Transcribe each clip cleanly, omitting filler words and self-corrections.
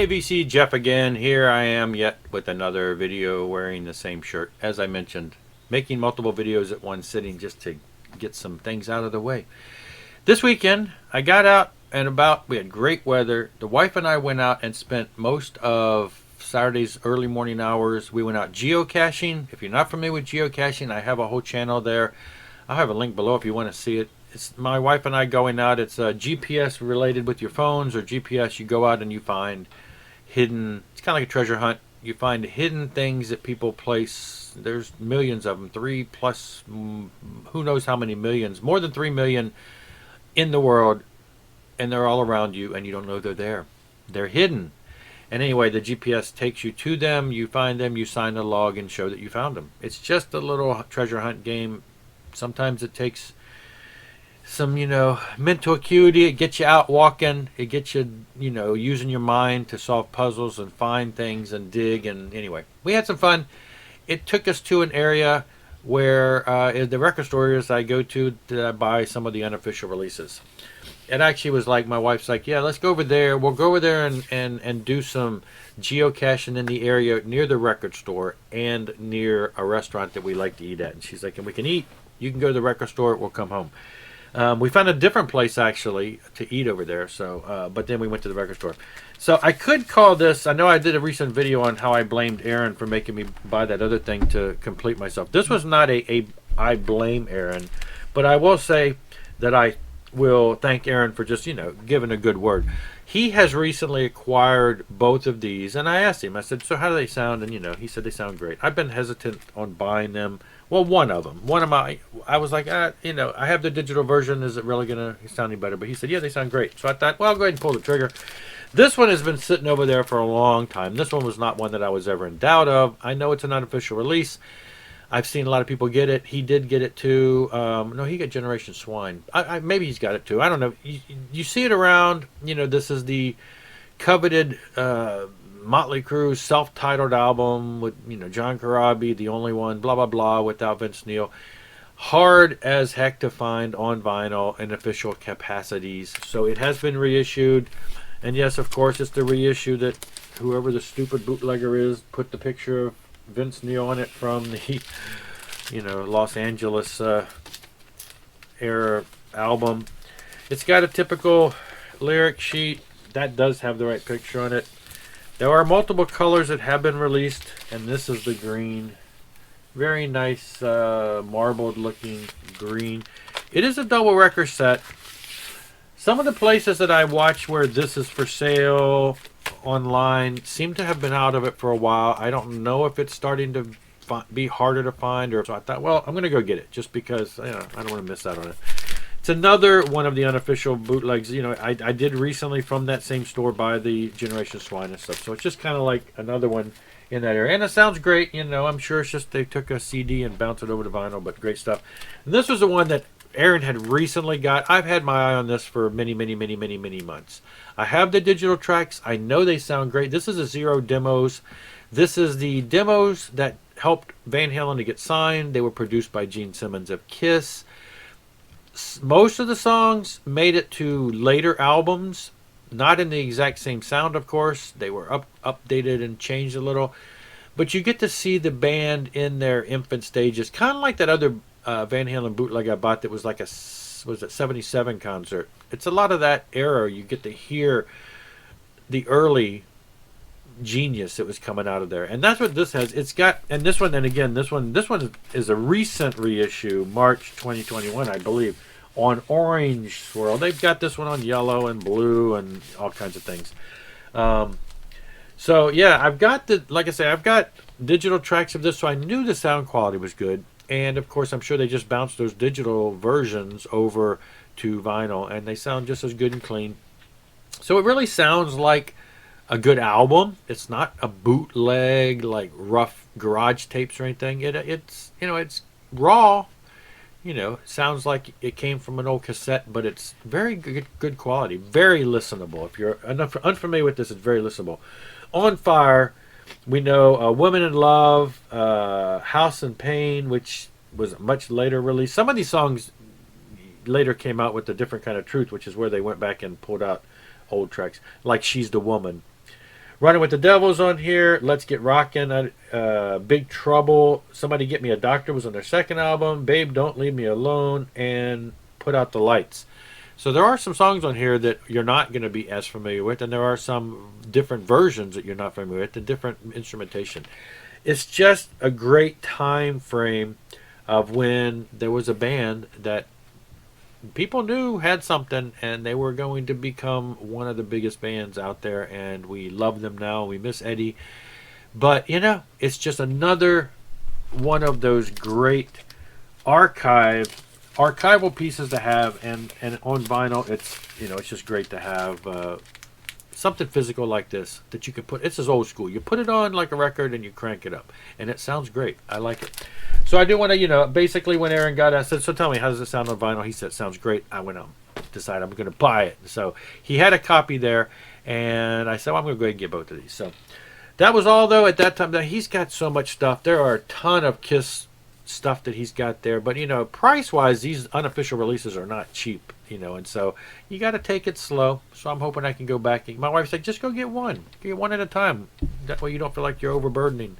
Hey VC, Jeff again. Here I am yet with another video wearing the same shirt. As I mentioned, making multiple videos at one sitting just to get some things out of the way. This weekend, I got out and about. We had great weather. The wife and I went out and spent most of Saturday's early morning hours. We went out geocaching. If you're not familiar with geocaching, I have a whole channel there. I'll have a link below if you want to see it. It's my wife and I going out. It's GPS related with your phones or GPS. You go out and you find hidden, it's kind of like a treasure hunt. You find hidden things that people place. There's millions of them, 3 plus, who knows how many millions, more than 3 million in the world, and they're all around you and you don't know they're there. They're hidden. And anyway, the GPS takes you to them, you find them, you sign a log and show that you found them. It's just a little treasure hunt game. Sometimes it takes some, mental acuity. It gets you out walking. It gets you, using your mind to solve puzzles and find things and dig. And anyway, we had some fun. It took us to an area where the record stores I go to buy some of the unofficial releases. It actually was like, my wife's like, yeah, let's go over there. We'll go over there and do some geocaching in the area near the record store and near a restaurant that we like to eat at. And she's like, and we can eat. You can go to the record store. We'll come home. We found a different place actually to eat over there. So, but then we went to the record store. So I could call this. I know I did a recent video on how I blamed Aaron for making me buy that other thing to complete myself. This was not a I blame Aaron, but I will say that I will thank Aaron for just giving a good word. He has recently acquired both of these, and I asked him. I said, "So how do they sound?" And he said they sound great. I've been hesitant on buying them. Well, one of them. I was like, I have the digital version. Is it really going to sound any better? But he said, yeah, they sound great. So I thought, well, I'll go ahead and pull the trigger. This one has been sitting over there for a long time. This one was not one that I was ever in doubt of. I know it's an unofficial release. I've seen a lot of people get it. He did get it too. No, he got Generation Swine. Maybe he's got it too. I don't know. You see it around. This is the coveted Mötley Crüe self-titled album with John Corabi, the only one, blah blah blah, without Vince Neil. Hard as heck to find on vinyl in official capacities. So it has been reissued, and yes, of course, it's the reissue that whoever the stupid bootlegger is put the picture of Vince Neil on it from the Los Angeles era album. It's got a typical lyric sheet that does have the right picture on it. There are multiple colors that have been released, and this is the green. Very nice marbled looking green. It is a double record set. Some of the places that I watch where this is for sale online seem to have been out of it for a while. I don't know if it's starting to be harder to find, or so I thought, well, I'm going to go get it just because I don't want to miss out on it. It's another one of the unofficial bootlegs. I did recently from that same store buy the Generation Swine and stuff. So it's just kind of like another one in that area. And it sounds great. I'm sure it's just they took a CD and bounced it over to vinyl, but great stuff. And this was the one that Aaron had recently got. I've had my eye on this for many months. I have the digital tracks. I know they sound great. This is a Zero demos. This is the demos that helped Van Halen to get signed. They were produced by Gene Simmons of Kiss. Most of the songs made it to later albums, not in the exact same sound, of course. They were updated and changed a little, but you get to see the band in their infant stages, kind of like that other Van Halen bootleg I bought that was like was it 77 concert. It's a lot of that era. You get to hear the early genius that was coming out of there, and that's what this has. It's got, and this one, and again, this one is a recent reissue, March 2021, I believe, on orange swirl. They've got this one on yellow and blue and all kinds of things. So yeah, I've got I've got digital tracks of this, so I knew the sound quality was good, and of course I'm sure they just bounced those digital versions over to vinyl, and they sound just as good and clean. So it really sounds like a good album. It's not a bootleg like rough garage tapes or anything. It's it's raw. Sounds like it came from an old cassette, but it's very good quality, very listenable. If you're unfamiliar with this, it's very listenable. On Fire, we know Women in Love, House in Pain, which was a much later release. Some of these songs later came out with a different kind of truth, which is where they went back and pulled out old tracks, like She's the Woman. Running with the Devil's on here. Let's Get Rockin'. Big Trouble. Somebody Get Me a Doctor was on their second album. Babe, Don't Leave Me Alone. And Put Out the Lights. So there are some songs on here that you're not going to be as familiar with, and there are some different versions that you're not familiar with, and different instrumentation. It's just a great time frame of when there was a band that people knew had something, and they were going to become one of the biggest bands out there, and we love them now. We miss Eddie. But, it's just another one of those great archival pieces to have, and on vinyl, it's just great to have something physical like this that you can put. It's as old school. You put it on like a record and you crank it up, and it sounds great. I like it. So I do want to, basically when Aaron got it, I said, so tell me, how does it sound on vinyl? He said, it sounds great. I went on, decided I'm going to buy it. So he had a copy there, and I said, well, I'm going to go ahead and get both of these. So that was all, though, at that time. He's got so much stuff. There are a ton of Kiss stuff that he's got there. But, price-wise, these unofficial releases are not cheap, and so you got to take it slow. So I'm hoping I can go back. My wife said, just go get one. Get one at a time. That way you don't feel like you're overburdening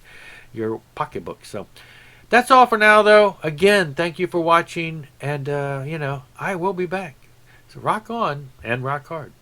your pocketbook. So that's all for now, though. Again, thank you for watching, and, I will be back. So rock on and rock hard.